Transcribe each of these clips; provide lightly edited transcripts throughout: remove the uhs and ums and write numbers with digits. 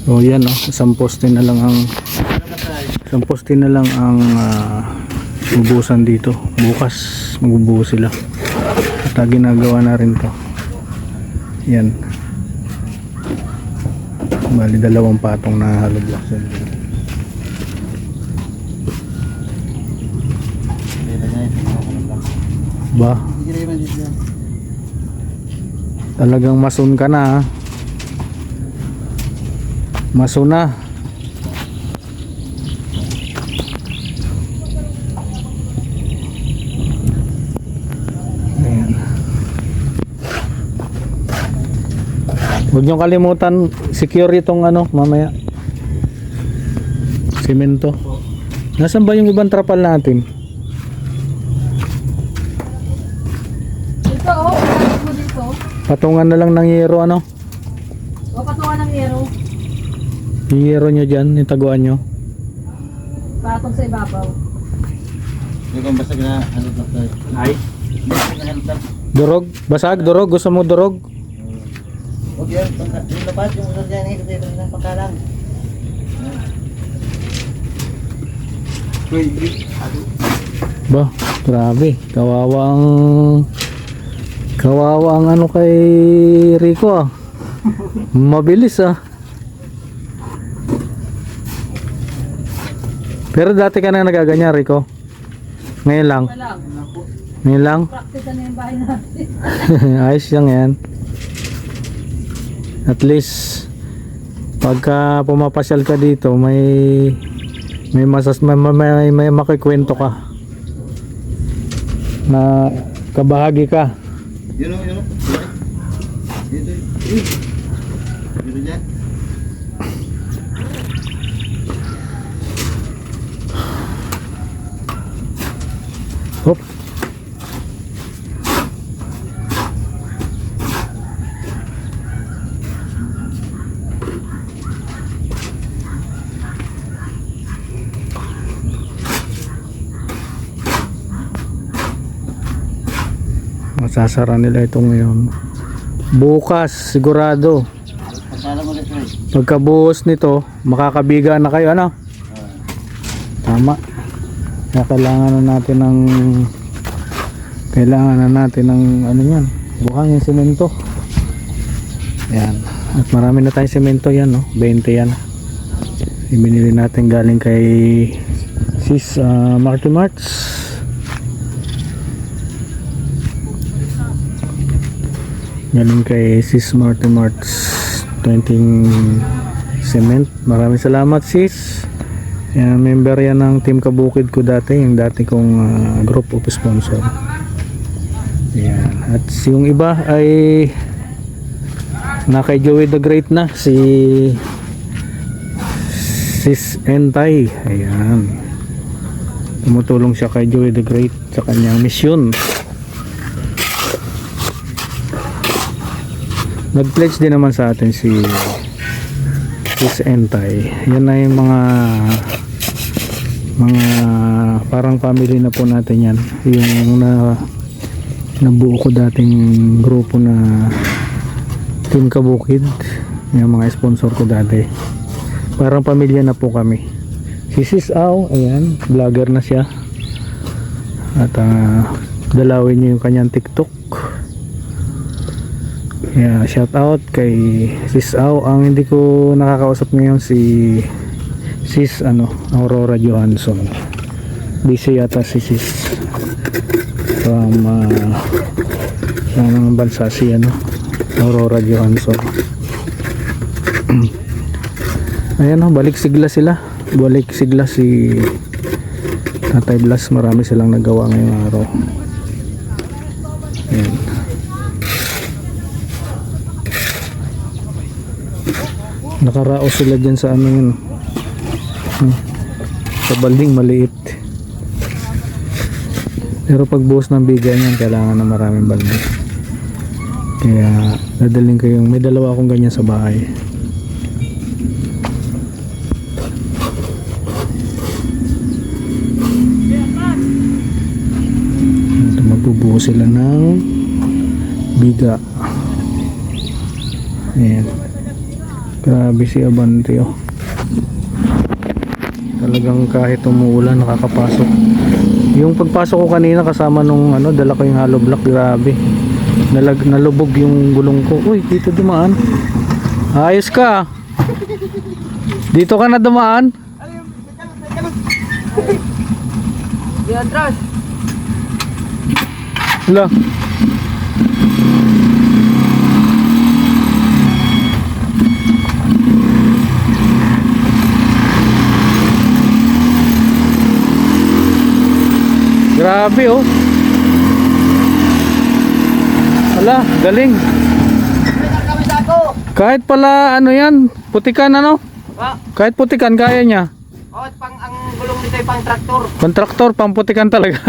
So yan oh, isang poste na lang ang ubusan dito. Bukas magbubuhos sila. At ginagawa na rin to. Yan. Bali 2 patong na hollow blocks. Ba? Talagang masun ka na ha? Masun na. Ayan. Huwag nyo kalimutan secure itong ano mamaya, simento. Nasaan ba yung ibang trapal natin? Dito oh, patong mo dito. Patungan na lang ng yero ano? O patungan ng yero. Yung yero nyo dyan, yung taguan nyo. Patong sa ibabaw. Hindi kong basag na ano tayo. Ay? Durog? Basag? Durog? Gusto mo durog? Huwag yan. Yung lapat, yung usap dyan eh. Dito ng pagkalang. Ba, grabe. Kawawa ang ano kay Rico ah. Mabilis ah. Pero dati ka na nagaganyan Rico? Ngayon lang? Lang. Ngayon lang? Practice na yung bahay natin. Ayos lang yan. At least pagka pumapasyal ka dito may makikwento ka na kabahagi ka. Yun o, yun o. Dito. Dito dyan. Hop. Masasara nila ito ngayon. Bukas sigurado. Pagkalang ulit rin. Pagkabuhos nito, makakabiga na kayo ano? Tama. Kaya kailangan na natin ng ano yan, buhang yung semento. Yan. At marami na tayong semento yan, no? 20 yan. Ibinili natin galing kay Sis Marty Marts. Galing kay Sis Marty Marts 20 cement. Maraming salamat sis. Yan, member yan ng Team Kabukid ko dati, yung dati kong group of sponsor. Yan. At yung iba ay na kay Joey the Great na, si Sis Entay. Ayan. Tumutulong siya kay Joey the Great sa kanyang misyon. Nag-pledge din naman sa atin si Sis Entay. Yan na yung mga parang family na po natin yan. Yung nabuo ko dating grupo na Team Kabukid, yung mga sponsor ko dati. Parang pamilya na po kami. Si Sis Au, ayan, vlogger na siya. At dalawin niyo yung kanyang TikTok. Yeah, shout out kay Sis Au. Ang hindi ko nakakausap ngayon si Sis Aurora Johansson. Busy yata si Sis from ng bansa si Aurora Johansson. Ayan balik sigla sila. Balik sigla si Tatay Blas. Marami silang nagawa ngayong araw. Ayan. Nakaraos sila dyan sa yun. Sa balding maliit. Pero pag buhos ng bigay niyan, kailangan na maraming balding. Kaya dadalhin ko yung, may dalawa akong ganyan sa bahay. Ito, magbubuhos sila ng biga. Ayan. Grabe si Abante oh. Talagang kahit umuulan nakakapasok. Yung pagpasok ko kanina kasama nung ano, dala ko yung hollow block, grabe. Nalubog yung gulong ko. Uy, dito dumaan. Ayos ka. Dito ka na dumaan. Di atras. Wala. Grabe oh. Ala, galing. Kami dako. Kahit pala ano yan, putikan ano? Ha? Kahit putikan kaya niya. Oh, pang ang gulong nito ay pang traktor. Kontraktor, pamputikan talaga.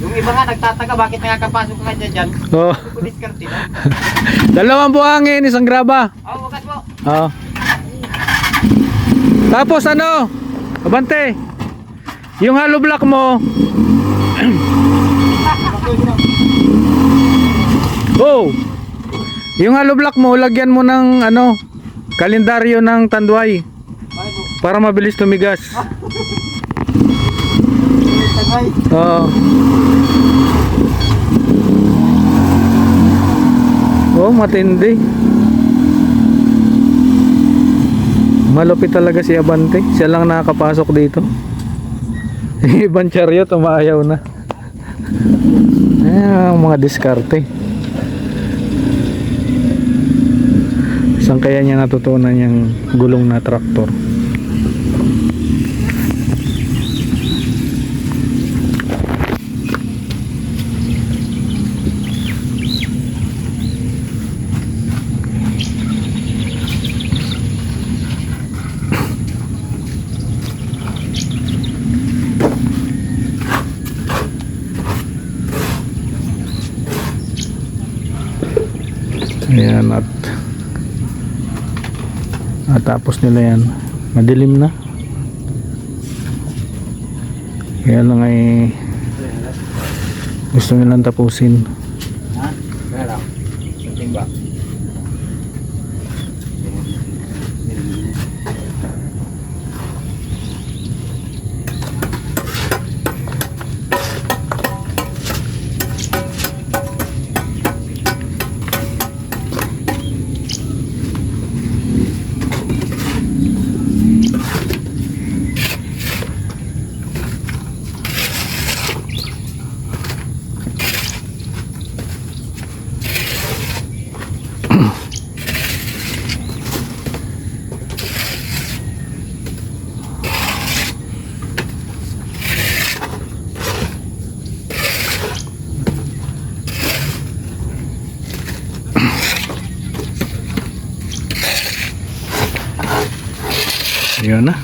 Yung iba nga nagtataka bakit nakakapasok ka kanya dyan. Oh. Hindi ko diskarte na. Dalawang buhangin, isang graba. Oh, wakas po. Oo. Tapos ano? Abante. Yung hollow block mo. Oh. Yung hollow block mo, lagyan mo ng ano, kalendaryo ng Tanduay Bakit po? para mabilis tumigas. Tagay. Oo. Oh, matindi. Malupit talaga si Abante. Siya lang nakakapasok dito. Ibang chariot umaayaw na. Ang mga diskarte. Saan kaya niya natutunan yung gulong na traktor? Ayan, at tapos nila yan, madilim na, kaya lang ay gusto nilang tapusin. Ha? Kaya lang. Sa timba. Yun na.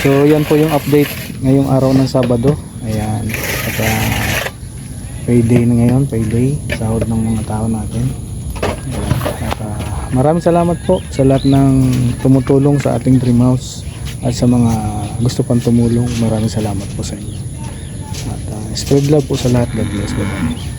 So yan po yung update ngayong araw ng Sabado. Ayan. At payday na ngayon, payday, sahod ng mga tao natin. Ayan. At maraming salamat po sa lahat ng tumutulong sa ating Dream House at sa mga gusto pang tumulong. Maraming salamat po sa inyo. At spread love po sa lahat. God bless. Bye-bye.